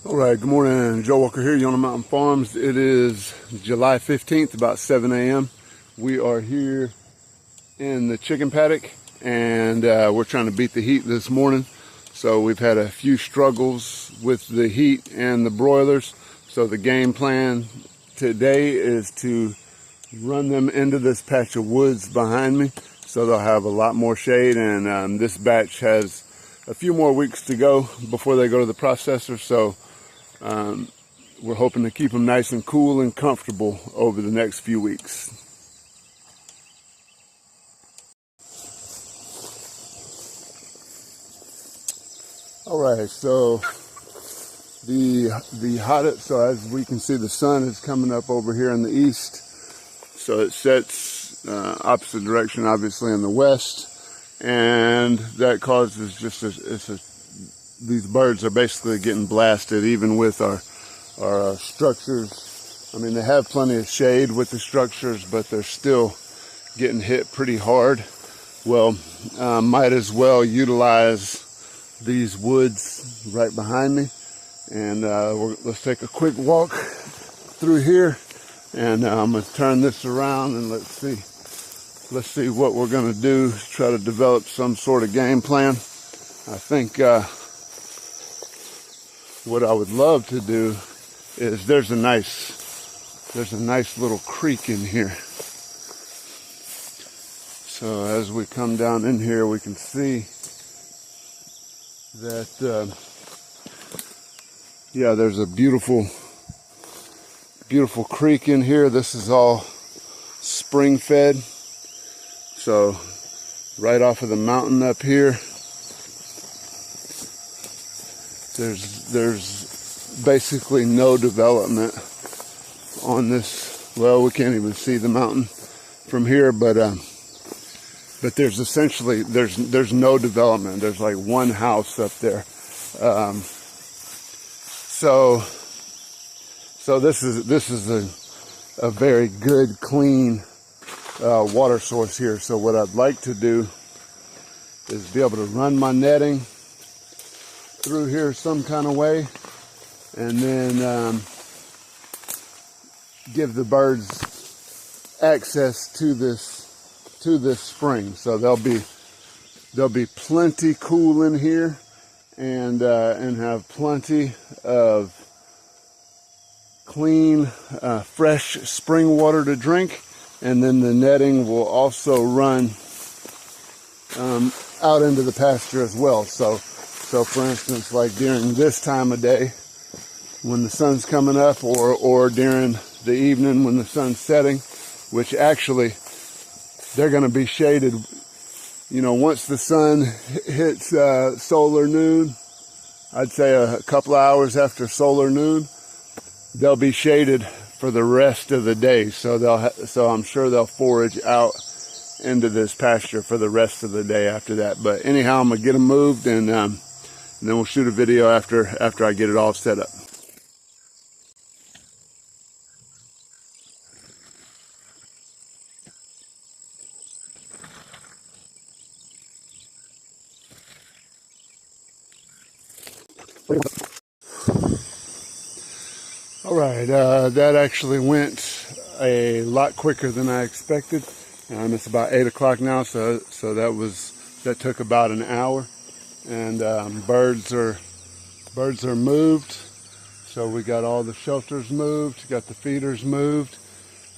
All right, good morning. Joe Walker here, Yonah Mountain Farms. It is July 15th, about 7 a.m. We are here in the chicken paddock, and we're trying to beat the heat this morning. So we've had a few struggles with the heat and the broilers. So the game plan today is to run them into this patch of woods behind me, so they'll have a lot more shade. And this batch has a few more weeks to go before they go to the processor. So we're hoping to keep them nice and cool and comfortable over the next few weeks. All right, so the hottest, so as we can see, the sun is coming up over here in the east. So it sets opposite direction, obviously, in the west, and that causes just these birds are basically getting blasted, even with our structures. I mean, they have plenty of shade with the structures, but they're still getting hit pretty hard. Well, might as well utilize these woods right behind me, and let's take a quick walk through here, and I'm gonna turn this around and let's see what we're gonna do. Try to develop some sort of game plan. I think what I would love to do is there's a nice little creek in here. So as we come down in here, we can see that yeah, there's a beautiful creek in here. This is all spring fed. So right off of the mountain up here, there's basically no development on this. Well, we can't even see the mountain from here, but there's essentially there's no development. There's like one house up there. So this is a very good, clean water source here. So what I'd like to do is be able to run my netting through here some kind of way, and then give the birds access to this spring. So there'll be plenty cool in here, and have plenty of clean, fresh spring water to drink. And then the netting will also run out into the pasture as well. So for instance, like during this time of day when the sun's coming up, or during the evening when the sun's setting, which actually they're going to be shaded, you know, once the sun hits solar noon, I'd say a couple of hours after solar noon, they'll be shaded for the rest of the day. So I'm sure they'll forage out into this pasture for the rest of the day after that. But anyhow, I'm gonna get them moved, and then we'll shoot a video after I get it all set up. All right, that actually went a lot quicker than I expected. It's about 8 o'clock now, so that took about an hour, and birds are moved. So we got all the shelters moved, got the feeders moved,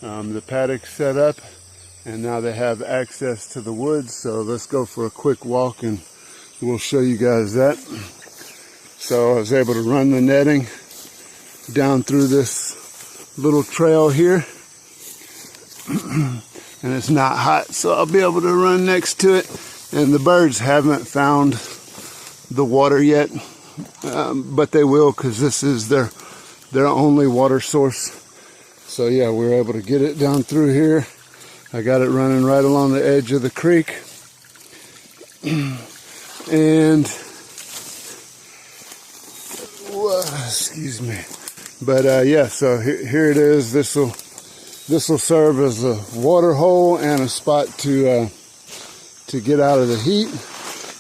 the paddock set up, and now they have access to the woods. So let's go for a quick walk, and we'll show you guys that. So I was able to run the netting down through this little trail here, and it's not hot, so I'll be able to run next to it. And the birds haven't found the water yet, but they will, because this is their only water source. So yeah, we were able to get it down through here. I got it running right along the edge of the creek, and excuse me. But yeah, so here it is. This will serve as a water hole and a spot to get out of the heat.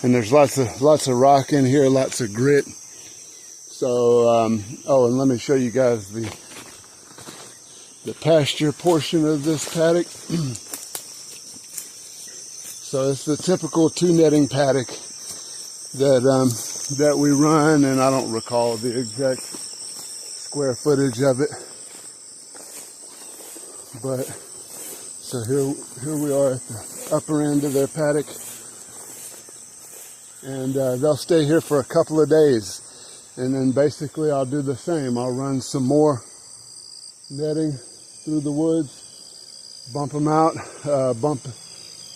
And there's lots of rock in here, lots of grit. So, oh, and let me show you guys the pasture portion of this paddock. So it's the typical 2-netting paddock that we run, and I don't recall the exact square footage of it. But so here we are at the upper end of their paddock, and they'll stay here for a couple of days, and then basically I'll do the same. I'll run some more netting through the woods, bump them out, bump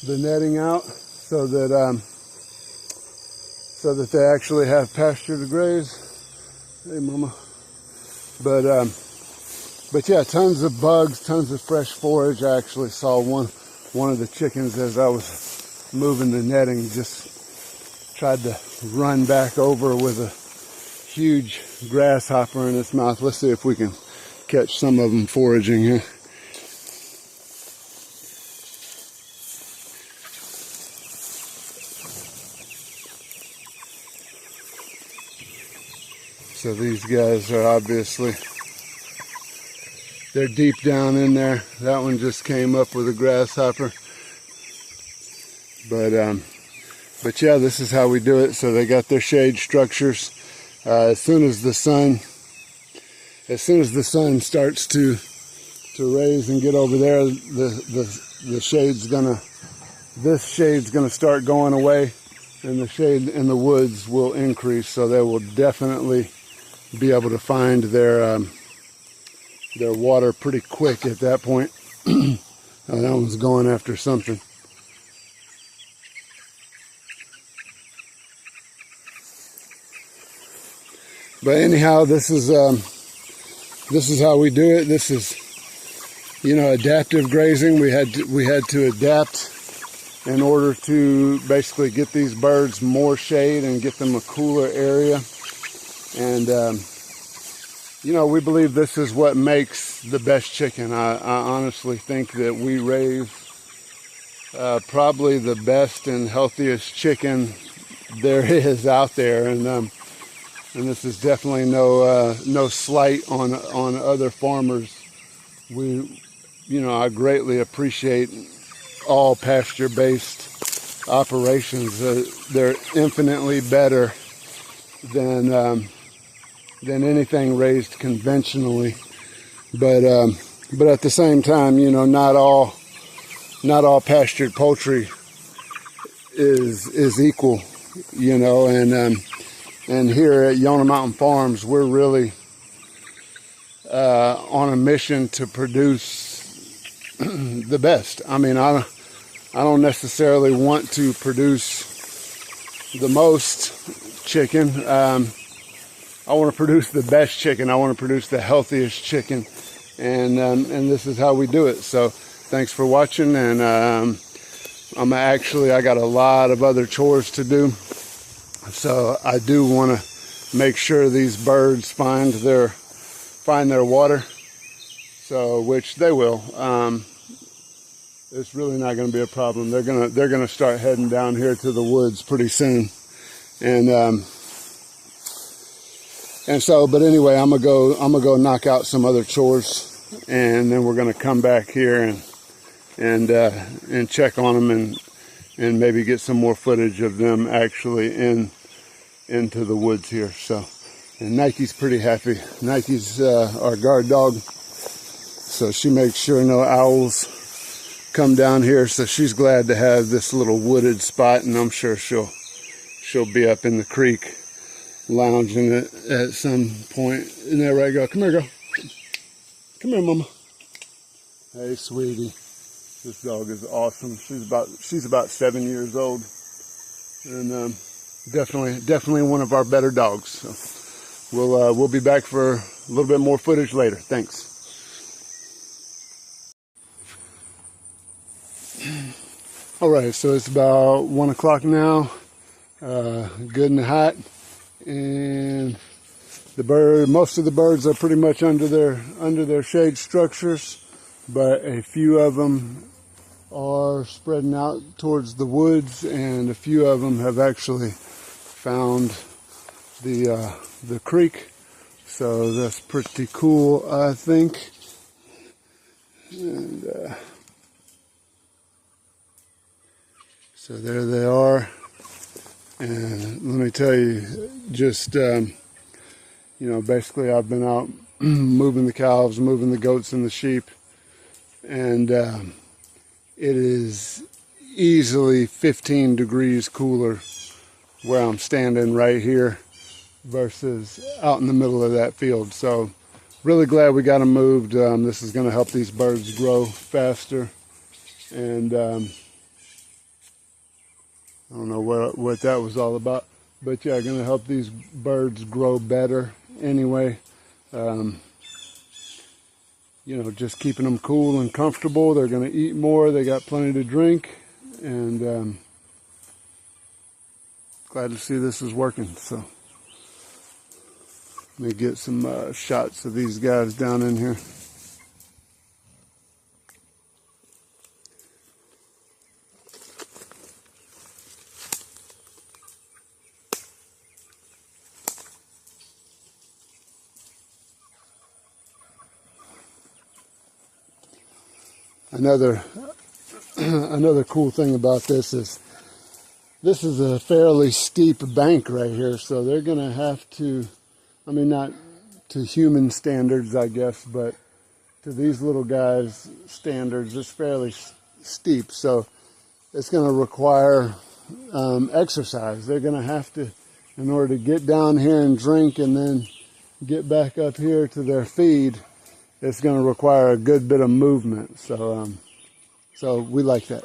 the netting out so that they actually have pasture to graze. Hey, mama. But yeah, tons of bugs, tons of fresh forage. I actually saw one of the chickens as I was moving the netting, just tried to run back over with a huge grasshopper in its mouth. Let's see if we can catch some of them foraging here. So these guys are obviously, they're deep down in there. That one just came up with a grasshopper. But yeah, this is how we do it. So they got their shade structures. As soon as the sun starts to raise and get over there, this shade's gonna start going away, and the shade in the woods will increase. So they will definitely be able to find their water pretty quick at that point. That one's going after something. But anyhow, this is how we do it. This is, adaptive grazing. We had to adapt in order to basically get these birds more shade and get them a cooler area. And we believe this is what makes the best chicken. I honestly think that we raise probably the best and healthiest chicken there is out there, and this is definitely no slight on other farmers. I greatly appreciate all pasture-based operations. They're infinitely better than anything raised conventionally, but at the same time, not all pastured poultry is equal, and here at Yonah Mountain Farms, we're really on a mission to produce the best. I mean, I don't necessarily want to produce the most chicken. I want to produce the best chicken. I want to produce the healthiest chicken, and this is how we do it. So thanks for watching, and I got a lot of other chores to do. So I do want to make sure these birds find their water. So, which they will. It's really not going to be a problem. They're gonna start heading down here to the woods pretty soon, and so, but anyway, I'm gonna go knock out some other chores, and then we're gonna come back here and check on them and maybe get some more footage of them actually into the woods here. So, and Nike's pretty happy. Nike's our guard dog, so she makes sure no owls come down here. So she's glad to have this little wooded spot, and I'm sure she'll be up in the creek lounging at some point. Isn't that right, girl? Come here, girl. Come here, mama. Hey, sweetie. This dog is awesome. She's about 7 years old, and definitely one of our better dogs. So we'll be back for a little bit more footage later. Thanks. All right, so it's about 1 o'clock now. Good and hot, and most of the birds are pretty much under their shade structures, but a few of them are spreading out towards the woods, and a few of them have actually found the creek So that's pretty cool, I think. And so there they are. And let me tell you, just, basically I've been out moving the cows, moving the goats and the sheep. And it is easily 15 degrees cooler where I'm standing right here versus out in the middle of that field. So really glad we got them moved. This is going to help these birds grow faster. And I don't know what that was all about, but yeah, going to help these birds grow better anyway. Just keeping them cool and comfortable. They're going to eat more. They got plenty to drink, and glad to see this is working. So let me get some shots of these guys down in here. Another cool thing about this is a fairly steep bank right here, so they're going to have to, not to human standards, I guess, but to these little guys' standards, it's fairly steep, so it's going to require exercise. They're going to have to, in order to get down here and drink and then get back up here to their feed, it's going to require a good bit of movement. So we like that.